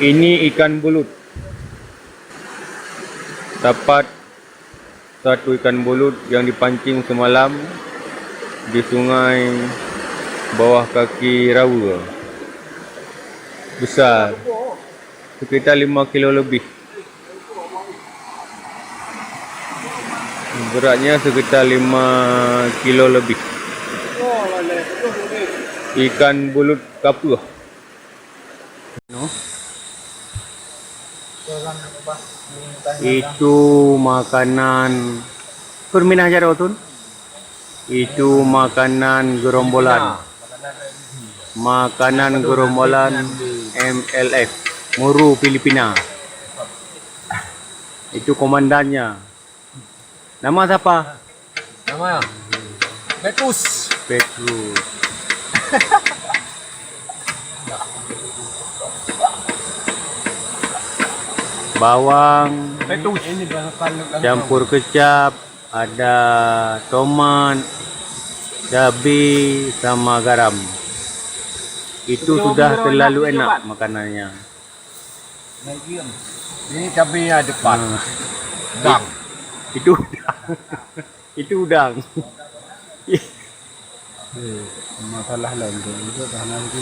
Ini ikan bulut. Dapat satu ikan bulut yang dipancing semalam di sungai bawah kaki Rawa. Besar, sekitar 5 kilo lebih. Beratnya sekitar 5 kilo lebih. Ikan bulut kapur. Itu makanan perminah aja Otun. Itu makanan gerombolan. Makanan gerombolan MLF Muru Filipina. Itu komandannya. Nama siapa? Nama Petrus. Petrus. Bawang, Ini campur kecap, ada tomat, cabai sama garam. Itu sudah terlalu enak makanannya. Ini cabenya depan. Udang. Itu udang. Itu udang. Masalah lain tu. Itu karena itu